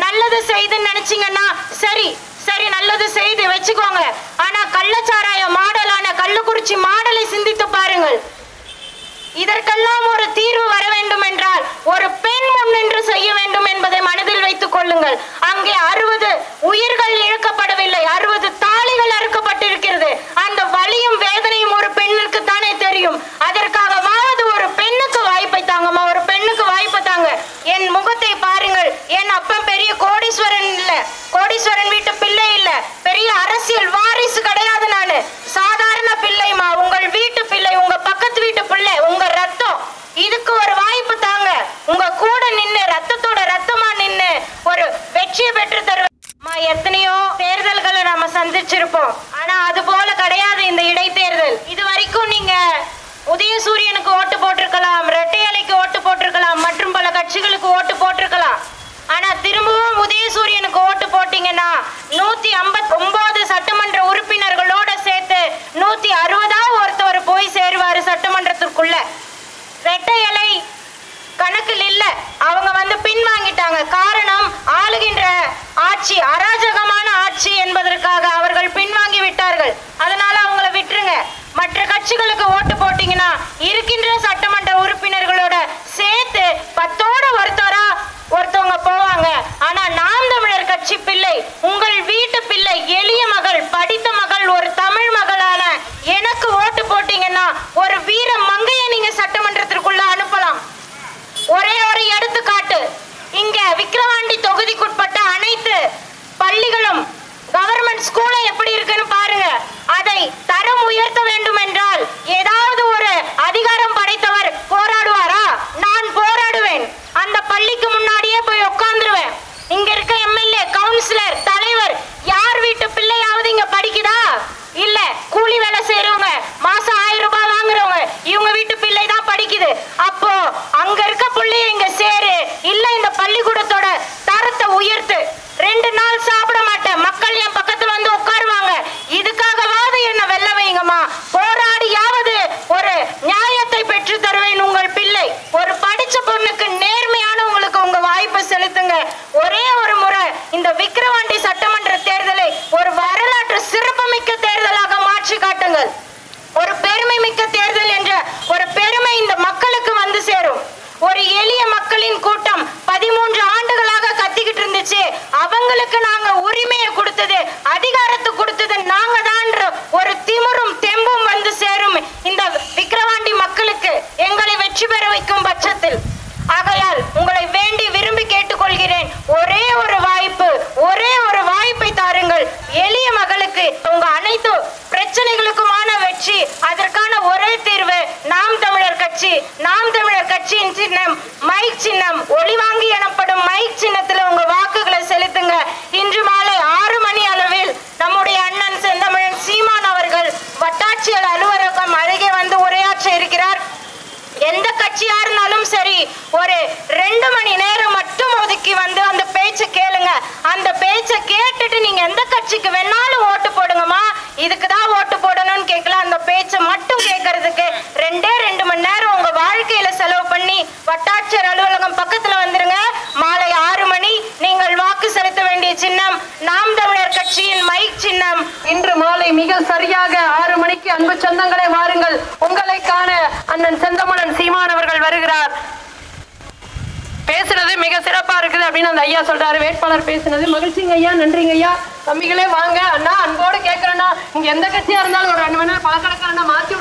நல்லது செய்துன்னு நினைச்சீங்கன்னா சரி சரி, நல்லது செய்து வச்சுக்கோங்க. ஆனா கள்ளச்சாராய மாடலான கள்ளக்குறிச்சி மாடலை சிந்தித்து பாருங்கள். இதற்கெல்லாம் ஒரு தீர்வு வர வேண்டும் என்றால் ஒரு பெண் முன்னின்று செய்ய வேண்டும் என்பதை மனதில் வைத்துக் கொள்ளுங்கள். அங்கே 60 உயிர்கள் இழக்கப்படவில்லை, 60 தாலிகள் அறுக்கப்பட்டிருக்கிறது. அந்த வலியும் வேதனையும் ஒரு பெண்ணுக்கு தானே தெரியும். அதற்காகவாவது ஒரு பெண்ணுக்கு வாய்ப்பை தாங்கம்மா, ஒரு பெண்ணுக்கு வாய்ப்பை தாங்க. என் முகத்தை பாருங்கள். என் அப்பன் பெரிய கோடீஸ்வரன் இல்ல, கோடீஸ்வரன் வீட்டு பிள்ளை இல்ல, பெரிய அரசியல் வாரிசு கிடையாது. நானு சாதாரண பிள்ளைமா, உங்கள் வீட்டு பிள்ளை, உங்க பக்கத்து வீட்டு பிள்ளை, உங்க ரத்தம். இதுக்கு ஒரு வாய்ப்பு தாங்க. உங்க கூட நின்னு ரத்தத்தோட ரத்தமா நின்னு ஒரு வெற்றியை பெற்று தருவேன். எத்தனையோ தேர்தல்களை நம்ம சந்திச்சிருப்போம். ஆனா அது போல கிடையாது இந்த இடைத்தேர்தல். இது வரைக்கும் நீங்க உதயசூரியனுக்கு ஓட்டு போட்டிருக்கலாம், இரட்டை இலைக்கு ஓட்டு போட்டிருக்கலாம், மற்றும் பல கட்சிகளுக்கு ஓட்டு போட்டிருக்கலாம். ஆனா திரும்பவும் உதயசூரியனுக்கு ஓட்டு போட்டீங்கன்னா 159 சட்டமன்ற உறுப்பினர்களோட சேர்த்து 160 ஒருத்தவர் போய் சேருவாரு சட்டமன்றத்திற்குள்ள. இரட்டை இலை கணக்கில் இல்ல, அவங்க வந்து பின்வாங்கிட்டாங்க. காரணம், ஆளுகின்ற ஆட்சி அராஜகமான ஆட்சி என்பதற்காக அவர்கள் பின்வாங்கி விட்டார்கள். அதனால அவங்கள விட்டுருங்க. மற்ற கட்சிகளுக்கு ஓட்டு போட்டீங்கன்னா இருக்கின்ற சட்டமன்ற உறுப்பினர்களோட சேர்த்து 10ஓட ஒருத்தவங்க போவாங்க. ஆனா நாம் தமிழர் கட்சி பிள்ளை, உங்கள் வீட்டு பிள்ளை, எளிய மகள், படித்த மகள், ஒரு தமிழ் மகளான எனக்கு ஓட்டு போட்டீங்கன்னா ஒரு வீர மங்கையை நீங்க சட்டமன்றத்திற்குள்ள அனுப்பலாம். ஒரே ஒரு எடுத்துக்காட்டு, இங்க விக்கிரவாண்டி தொகுதிக்குட்பட்ட அனைத்து பள்ளிகளும் கவர்மெண்ட் ஸ்கூலும் எப்படி இருக்குன்னு பாருங்க. அதை தரம் உயர்த்த வேண்டும் என்றால் ஏதாவது ஒரு அதிகாரம் படைத்தவர் போராடுவாரா? நான் போராடுவேன். அந்த பள்ளிக்கு முன்னாடியே போய் உட்கார்ந்துருவேன். இங்க இருக்க எம்எல்ஏ, கவுன்சிலர், தலைவர் யார் வீட்டு பிள்ளையாவது இங்க படிக்குதா? இல்ல, கூலி வேலை செய்யறவங்க, மாசம் 1000 ரூபாய் வாங்குறவங்க, இவங்க வீட்டு பிள்ளை தான் படிக்குது. அப்போ அங்க இருக்க பிள்ளைய இங்க சேரு, இல்ல இந்த பள்ளிக்கூடத்தோட தரத்தை உயர்த்து. 2 நாள் சாப்பிட மாட்டேன், மக்கள் என் பக்கத்துல வந்து உட்காருவாங்க. இதுக்காகவாவது என்ன வெல்ல வைங்கம்மா. போராடியாவது ஒரு நியாயத்தை பெற்று தருவேன். உங்கள் பிள்ளை ஒரு படிச்ச பொண்ணுக்கு நேர்மையானவங்களுக்கு உங்க வாய்ப்பை செலுத்துங்க. ஒரே ஒரு முறை இந்த விக்கிரவாண்டி சட்டமன்ற தேர்தலை ஒரு வரலாற்று சிறப்புமிக்க தேர்தலாக மாற்றி காட்டுங்கள். ஒரு பெருமை மிக்க தேர்தல் என்ற ஒரு பெருமை இந்த மக்களுக்கு வந்து சேரும். ஒரு எளிய மக்களின் கூட்டம் 13 ஆண்டுகளாக கத்திக்கிட்டு இருந்துச்சு. அவங்களுக்கு நாங்க உரிமையை கொடுத்தது, அதிகாரத்தை கொடுத்தது நாங்க தான். ஒரு திமிரும் தெம்பும் வந்து சேரும் இந்த விக்கிரவாண்டி மக்களுக்கு, எங்களை வெற்றி பெற வைக்கும் பட்சத்தில். ஆகையால் உங்களை வேண்டி விரும்பி கேட்டுக்கொள்கிறேன், ஒரே ஒரு வாய்ப்பு, ஒரே ஒரு வாய்ப்பை தாருங்கள். எளிய மகளுக்கு உங்க அனைத்து பிரச்சனைகளுக்குமான வெற்றி, அதற்கான ஒரே தீர்வு நாம் தமிழர் கட்சி. நாம் தமிழர் கட்சியின் சின்னம் மைக் சின்னம், ஒளிவாங்கி எனப்படும் மைக் சின்னத்தில் உங்க வாக்குகளை செலுத்துங்க. இன்று மாலை 6 மணி அளவில் நம்முடைய அண்ணன் செந்தமிழன் சீமான் அவர்கள் வட்டாட்சியர் அலுவலகம் அருகே வந்து உரையாற்ற இருக்கிறார். எந்த கட்சியா இருந்தாலும் சரி, ஒரு 2 மணி நேரம் மட்டும் ஒதுக்கி வந்து அந்த பேச்சை கேளுங்க. அந்த பேச்சை கேட்டுட்டு நீங்க எந்த கட்சிக்கு வேணாலும் ஓட்டு போடுங்கம்மா. இதுக்குதான் ஓட்டு போடணும்னு கேட்கல, அந்த பேச்சை மட்டும் கேட்கறதுக்கு 2 மணி நேரம் உங்க வாழ்க்கையில செலவு பண்ணி வட்டாட்சியர் அலுவலகம் பக்கத்துல வந்துருங்க. மாலை 6 மணி நீங்கள் வாக்கு செலுத்த வேண்டிய சின்னம் நாம் தமிழர் கட்சியின் மைக் சின்னம். இன்று மாலை மிக சரியாக 6 மணிக்கு அன்பு சொந்தங்களை வாருங்கள். உங்களை காண அண்ணன் செந்தமிழன் சீமான் அவர்கள் வருகிறார். பேசுனது மிக சிறப்பா இருக்குது அப்படின்னு அந்த ஐயா சொல்றாரு. வேட்பாளர் பேசுனது மகிழ்ச்சிங்க ஐயா, நன்றிங்க ஐயா. தம்பிகளே வாங்க. அண்ணா அன்போடு கேட்கிறேன்னா, இங்க எந்த கட்சியா இருந்தாலும் ஒரு 2 மணி நேரம் பழக்கணக்கான மாத்தி